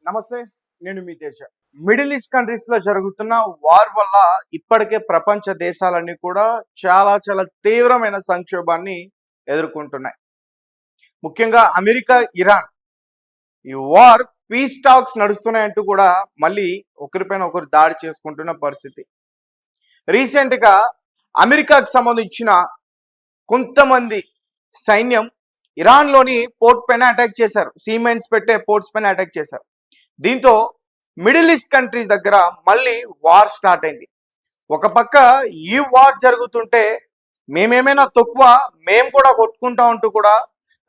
నమస్తే. నేను మీ Teja. Middle east countries లో జరుగుతున్న వార్ వల్ల ఇప్పటికే ప్రపంచ దేశాలన్నీ కూడా చాలా తీవ్రమైన సంక్షోభాన్ని ఎదుర్కొంటున్నాయి. ముఖ్యంగా అమెరికా, ఇరాన్ ఈ వార్ పీస్ టాక్స్ నడుస్తున్నాయంటూ కూడా మళ్ళీ ఒకరిపైన ఒకరు దాడి చేసుకుంటున్న పరిస్థితి. రీసెంట్ గా అమెరికాకు సంబంధించిన కొంతమంది సైన్యం ఇరాన్ లోని పోర్ట్ పైన అటాక్ చేశారు. సిమెంట్స్ పెట్టే పోర్ట్స్ పైన అటాక్ చేశారు. దీంతో మిడిల్ ఈస్ట్ కంట్రీస్ దగ్గర మళ్ళీ వార్ స్టార్ట్ అయింది. ఒక పక్క ఈ వార్ జరుగుతుంటే మేమేమైనా తక్కువ, మేము కూడా కొట్టుకుంటా ఉంటూ కూడా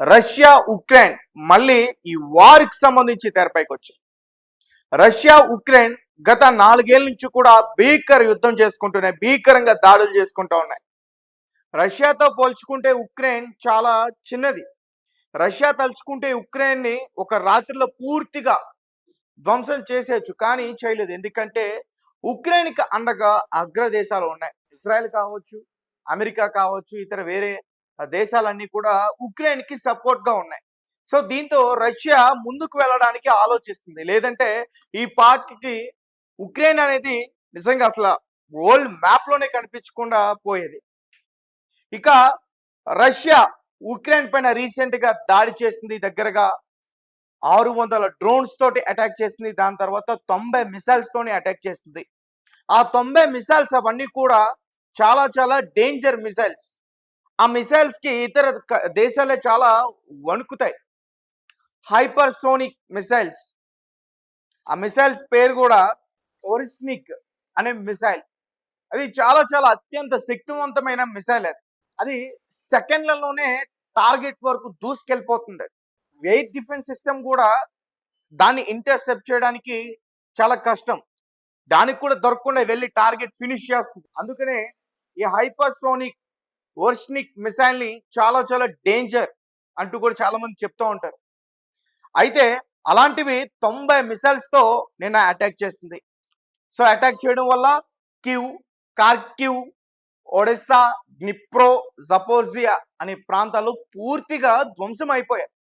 రష్యా, ఉక్రెయిన్ మళ్ళీ ఈ వార్కి సంబంధించి తెరపైకి వచ్చాయి. రష్యా, ఉక్రెయిన్ గత 4 ఏళ్ల నుంచి కూడా భీకర యుద్ధం చేసుకుంటున్నాయి, భీకరంగా దాడులు చేసుకుంటూ ఉన్నాయి. రష్యాతో పోల్చుకుంటే ఉక్రెయిన్ చాలా చిన్నది. రష్యా తలుచుకుంటే ఉక్రెయిన్ని ఒక రాత్రిలో పూర్తిగా ధ్వంసం చేసేయచ్చు, కానీ చేయలేదు. ఎందుకంటే ఉక్రెయిన్కి అండగా అగ్రదేశాలు ఉన్నాయి. ఇజ్రాయెల్ కావచ్చు, అమెరికా కావచ్చు, ఇతర వేరే దేశాలన్నీ కూడా ఉక్రెయిన్కి సపోర్ట్గా ఉన్నాయి. సో దీంతో రష్యా ముందుకు వెళ్ళడానికి ఆలోచిస్తుంది. లేదంటే ఈ పార్టీకి ఉక్రెయిన్ అనేది నిజంగా అసలు వరల్డ్ మ్యాప్లోనే కనిపించకుండా పోయేది. ఇక రష్యా ఉక్రెయిన్ పైన రీసెంట్గా దాడి చేసింది. దగ్గరగా 600 డ్రోన్స్ తోటి అటాక్ చేసింది. దాని తర్వాత 90 మిసైల్స్ తోని అటాక్ చేసింది. ఆ 90 మిసైల్స్ అవన్నీ కూడా చాలా డేంజర్ మిసైల్స్. ఆ మిసైల్స్ కి ఇతర దేశాలే చాలా వణుకుతాయి. Hypersonic missiles. ఆ మిసైల్స్ పేరు కూడా ఓరిస్నిక్ అనే మిసైల్. అది చాలా అత్యంత శక్తివంతమైన మిసైల్. అది సెకండ్లలోనే టార్గెట్ వరకు దూసుకెళ్ళిపోతుంది. ఎయిర్ డిఫెన్స్ సిస్టమ్ కూడా దాన్ని ఇంటర్సెప్ట్ చేయడానికి చాలా కష్టం. దానికి కూడా దొరకకుండా వెళ్ళి టార్గెట్ ఫినిష్ చేస్తుంది. అందుకనే ఈ హైపర్సోనిక్ ఓర్స్నిక్ మిసైల్ ని చాలా డేంజర్ అంటూ కూడా చాలా మంది చెప్తూ ఉంటారు. అయితే అలాంటివి 90 మిసైల్స్ తో నిన్న అటాక్ చేసింది. సో అటాక్ చేయడం వల్ల కివ్, కార్కివ్, ఒడెస్సా, డ్నిప్రో, జపోర్జియా అనే ప్రాంతాలు పూర్తిగా ధ్వంసం అయిపోయాయి.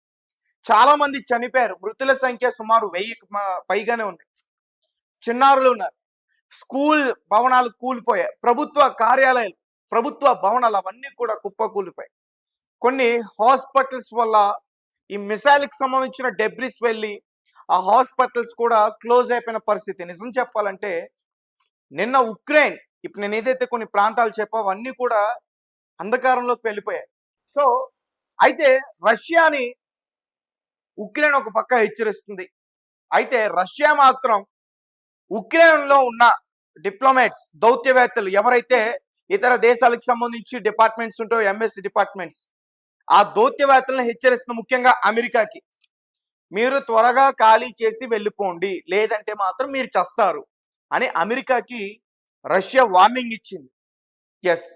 చాలా మంది చనిపోయారు. మృతుల సంఖ్య సుమారు 1000కి పైగానే ఉంది. చిన్నారులు ఉన్నారు. స్కూల్ భవనాలు కూలిపోయాయి. ప్రభుత్వ కార్యాలయాలు, ప్రభుత్వ భవనాలు అవన్నీ కూడా కుప్పకూలిపోయాయి. కొన్ని హాస్పిటల్స్ వల్ల ఈ మిసైల్కి సంబంధించిన డెబ్రిస్ వెళ్ళి ఆ హాస్పిటల్స్ కూడా క్లోజ్ అయిపోయిన పరిస్థితి. నిజం చెప్పాలంటే నిన్న ఉక్రెయిన్, ఇప్పుడు నేను ఏదైతే కొన్ని ప్రాంతాలు చెప్పావో అన్నీ కూడా అంధకారంలోకి వెళ్ళిపోయాయి. సో అయితే రష్యాని ఉక్రెయిన్ ఒక పక్క హెచ్చరిస్తుంది. అయితే రష్యా మాత్రం ఉక్రెయిన్లో ఉన్న డిప్లొమాట్స్, దౌత్యవేత్తలు ఎవరైతే ఇతర దేశాలకు సంబంధించి డిపార్ట్మెంట్స్ ఉంటాయో, ఎంఎస్సి డిపార్ట్మెంట్స్, ఆ దౌత్యవేత్తలను హెచ్చరిస్తుంది. ముఖ్యంగా అమెరికాకి, మీరు త్వరగా ఖాళీ చేసి వెళ్ళిపోండి, లేదంటే మాత్రం మీరు చస్తారు అని అమెరికాకి రష్యా వార్నింగ్ ఇచ్చింది. ఎస్,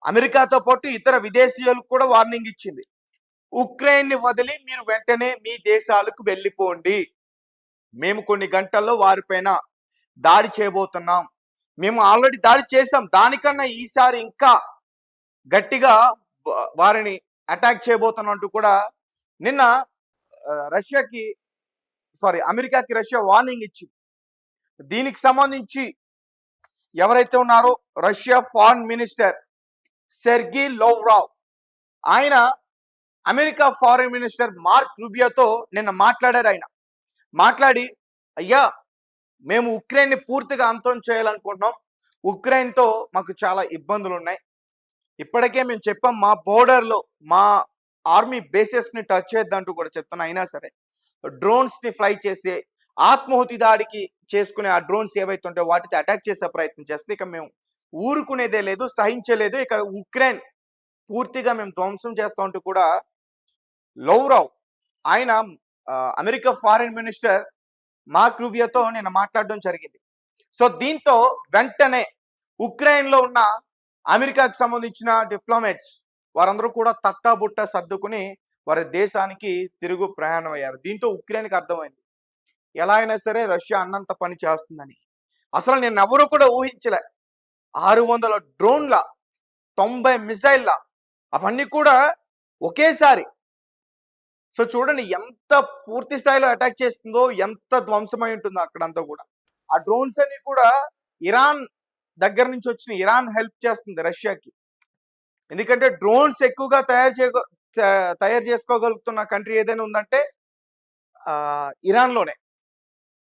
అమెరికాతో పాటు ఇతర విదేశీయులకు కూడా వార్నింగ్ ఇచ్చింది. ఉక్రెయిన్ని వదిలి మీరు వెంటనే మీ దేశాలకు వెళ్ళిపోండి. మేము కొన్ని గంటల్లో వారిపైన దాడి చేయబోతున్నాం. మేము ఆల్రెడీ దాడి చేసాం, దానికన్నా ఈసారి ఇంకా గట్టిగా వారిని అటాక్ చేయబోతున్నాం అంటూ కూడా నిన్న అమెరికాకి రష్యా వార్నింగ్ ఇచ్చింది. దీనికి సంబంధించి ఎవరైతే ఉన్నారో రష్యా ఫారెన్ మినిస్టర్ సెర్గీ లోవ్రావ్, ఆయన అమెరికా ఫారెన్ మినిస్టర్ మార్క్ రూబియోతో నిన్న మాట్లాడారు. ఆయన మాట్లాడి, అయ్యా మేము ఉక్రెయిన్ని పూర్తిగా అంతం చేయాలనుకుంటున్నాం. ఉక్రెయిన్తో మాకు చాలా ఇబ్బందులు ఉన్నాయి. ఇప్పటికే మేము చెప్పాం, మా బోర్డర్లో మా ఆర్మీ బేసెస్ని టచ్ చేద్దంటూ కూడా చెప్తున్నా. అయినా సరే డ్రోన్స్ని ఫ్లై చేసి ఆత్మాహుతి దాడికి చేసుకునే ఆ డ్రోన్స్ ఏవైతే ఉంటాయో వాటితో అటాక్ చేసే ప్రయత్నం చేస్తే ఇక మేము ఊరుకునేదే లేదు, సహించలేదు. ఇక ఉక్రెయిన్ పూర్తిగా మేము ధ్వంసం చేస్తా ఉంటూ కూడా లోవ్రావ్, ఆయన అమెరికా ఫారిన్ మినిస్టర్ మార్క్ రూబియోతో నిన్న మాట్లాడడం జరిగింది. సో దీంతో వెంటనే ఉక్రెయిన్లో ఉన్న అమెరికాకు సంబంధించిన డిప్లొమాట్స్ వారందరూ కూడా తట్టాబుట్ట సర్దుకుని వారి దేశానికి తిరుగు ప్రయాణం అయ్యారు. దీంతో ఉక్రెయిన్కి అర్థమైంది, ఎలా అయినా సరే రష్యా అన్నంత పని చేస్తుందని. అసలు నేను ఎవరు కూడా ఊహించలే. 600 డ్రోన్ల, 90 మిసైల్ల, అవన్నీ కూడా ఒకేసారి సో చూడండి ఎంత పూర్తి స్థాయిలో అటాక్ చేస్తుందో, ఎంత ధ్వంసమై ఉంటుందో అక్కడంతా కూడా. ఆ డ్రోన్స్ అన్ని కూడా ఇరాన్ దగ్గర నుంచి వచ్చిన, ఇరాన్ హెల్ప్ చేస్తుంది రష్యాకి. ఎందుకంటే డ్రోన్స్ ఎక్కువగా తయారు చేసుకోగలుగుతున్న కంట్రీ ఏదైనా ఉందంటే ఇరాన్‌లోనే.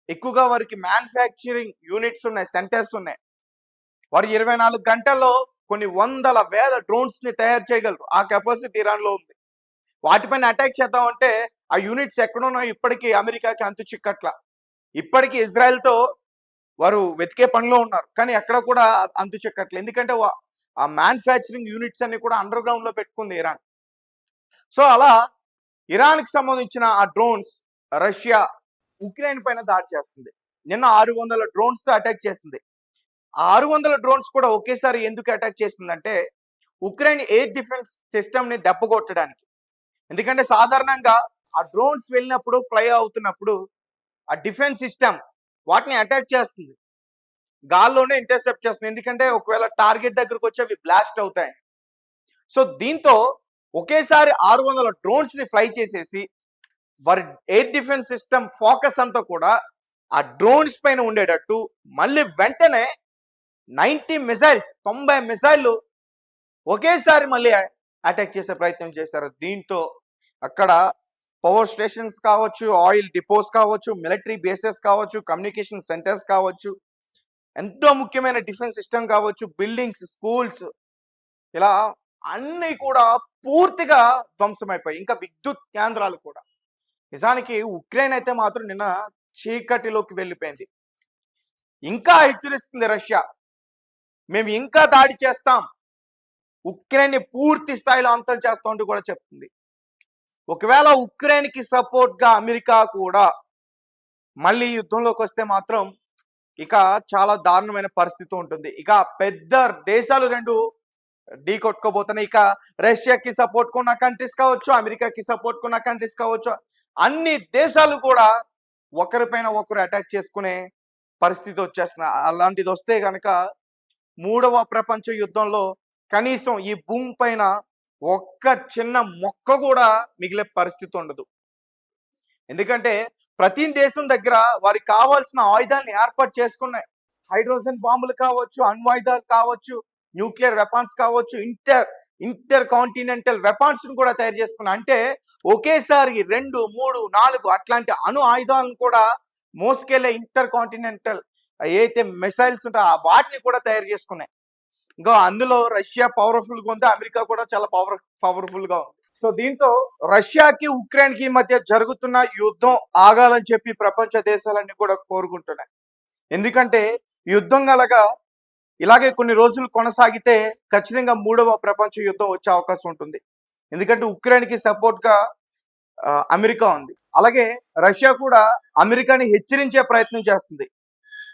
ఎక్కువగా వారికి మ్యానుఫ్యాక్చరింగ్ యూనిట్స్ ఉన్నాయి, సెంటర్స్ ఉన్నాయి. వారు 24 గంటల్లో కొన్ని వందల వేల డ్రోన్స్‌ని తయారు చేయగలరు. ఆ కెపాసిటీ ఇరాన్‌లో ఉంది. వాటిపైన అటాక్ చేద్దామంటే ఆ యూనిట్స్ ఎక్కడున్నాయో ఇప్పటికీ అమెరికాకి అంతు చిక్కట్ల. ఇప్పటికీ ఇజ్రాయెల్‌తో వారు వెతికే పనిలో ఉన్నారు. కానీ ఎక్కడ కూడా అంతు చిక్కట్లేదు. ఎందుకంటే ఆ మ్యానుఫ్యాక్చరింగ్ యూనిట్స్ అన్ని కూడా అండర్ గ్రౌండ్‌లో పెట్టుకుంది ఇరాన్. సో అలా ఇరాన్‌కి సంబంధించిన ఆ డ్రోన్స్ రష్యా ఉక్రెయిన్ పైన దాడి చేస్తుంది. నిన్న 600 డ్రోన్స్‌తో అటాక్ చేసింది. ఆ 600 డ్రోన్స్ కూడా ఒకేసారి ఎందుకు అటాక్ చేసిందంటే ఉక్రెయిన్ ఎయిర్ డిఫెన్స్ సిస్టమ్‌ని దెబ్బకొట్టడానికి. ఎందుకంటే సాధారణంగా ఆ డ్రోన్స్ వెళ్ళినప్పుడు, ఫ్లై అవుతున్నప్పుడు ఆ డిఫెన్స్ సిస్టమ్ వాటిని అటాక్ చేస్తుంది. గాల్లోనే ఇంటర్సెప్ట్ చేస్తుంది. ఎందుకంటే ఒకవేళ టార్గెట్ దగ్గరకు వచ్చి అవి బ్లాస్ట్ అవుతాయి. సో దీంతో ఒకేసారి 600 డ్రోన్స్‌ని ఫ్లై చేసేసి వారి ఎయిర్ డిఫెన్స్ సిస్టమ్ ఫోకస్ అంతా కూడా ఆ డ్రోన్స్ పైన ఉండేటట్టు మళ్ళీ వెంటనే 90 మిసైళ్ళు ఒకేసారి మళ్ళీ అటాక్ చేసే ప్రయత్నం చేశారు. దీంతో అక్కడ పవర్ స్టేషన్స్ కావచ్చు, ఆయిల్ డిపోస్ కావచ్చు, మిలిటరీ బేసెస్ కావచ్చు, కమ్యూనికేషన్ సెంటర్స్ కావచ్చు, ఎంతో ముఖ్యమైన డిఫెన్స్ సిస్టమ్ కావచ్చు, బిల్డింగ్స్, స్కూల్స్, ఇలా అన్నీ కూడా పూర్తిగా ధ్వంసమైపోయాయి. ఇంకా విద్యుత్ కేంద్రాలు కూడా. నిజానికి ఉక్రెయిన్ అయితే మాత్రం నిన్న చీకటిలోకి వెళ్ళిపోయింది. ఇంకా హెచ్చరిస్తుంది రష్యా, మేము ఇంకా దాడి చేస్తాం, ఉక్రెయిన్ని పూర్తి స్థాయిలో అంతం చేస్తాం అంటూ కూడా చెప్తుంది. ఒకవేళ ఉక్రెయిన్కి సపోర్ట్గా అమెరికా కూడా మళ్ళీ యుద్ధంలోకి వస్తే మాత్రం ఇక చాలా దారుణమైన పరిస్థితి ఉంటుంది. ఇక పెద్ద దేశాలు రెండు ఢీ కొట్టుకోబోతున్నాయి. ఇక రష్యాకి సపోర్ట్ కొన్న కంట్రీస్ కావచ్చు, అమెరికాకి సపోర్ట్ కొన్న కంట్రీస్ కావచ్చు, అన్ని దేశాలు కూడా ఒకరిపైన ఒకరు అటాక్ చేసుకునే పరిస్థితి వచ్చేస్తుంది. అలాంటిది వస్తే కనుక 3వ ప్రపంచ యుద్ధంలో కనీసం ఈ భూమి పైన ఒక్క చిన్న మొక్క కూడా మిగిలే పరిస్థితి ఉండదు. ఎందుకంటే ప్రతి దేశం దగ్గర వారికి కావాల్సిన ఆయుధాలను ఏర్పాటు చేసుకున్నాయి. హైడ్రోజన్ బాంబులు కావచ్చు, అణ్వాయుధాలు కావచ్చు, న్యూక్లియర్ వెపన్స్ కావచ్చు, ఇంటర్ కాంటినెంటల్ వెపన్స్ కూడా తయారు చేసుకున్నాయి. అంటే ఒకేసారి 2, 3, 4 అట్లాంటి అణు ఆయుధాలను కూడా మోసుకెళ్లే ఇంటర్ కాంటినెంటల్ ఏదైతే మిసైల్స్ ఉంటాయో వాటిని కూడా తయారు చేసుకున్నాయి. ఇంకా అందులో రష్యా పవర్ఫుల్ గా ఉంది, అమెరికా కూడా చాలా పవర్ఫుల్ గా ఉంది. సో దీంతో రష్యాకి ఉక్రెయిన్ కి మధ్య జరుగుతున్న యుద్ధం ఆగాలని చెప్పి ప్రపంచ దేశాలన్నీ కూడా కోరుకుంటున్నాయి. ఎందుకంటే యుద్ధం గలగా ఇలాగే కొన్ని రోజులు కొనసాగితే ఖచ్చితంగా 3వ ప్రపంచ యుద్ధం వచ్చే అవకాశం ఉంటుంది. ఎందుకంటే ఉక్రెయిన్ కి సపోర్ట్ గా అమెరికా ఉంది. అలాగే రష్యా కూడా అమెరికాని హెచ్చరించే ప్రయత్నం చేస్తుంది.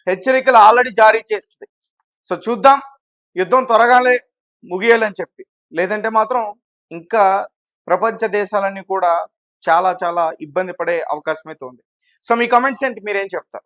హెచ్చరికలు ఆల్రెడీ జారీ చేస్తుంది. సో చూద్దాం యుద్ధం త్వరగానే ముగియాలని చెప్పి. లేదంటే మాత్రం ఇంకా ప్రపంచ దేశాలన్నీ కూడా చాలా చాలా ఇబ్బంది పడే అవకాశం అయితే ఉంది. సో మీ కమెంట్స్ ఏంటి, మీరేం చెప్తారు?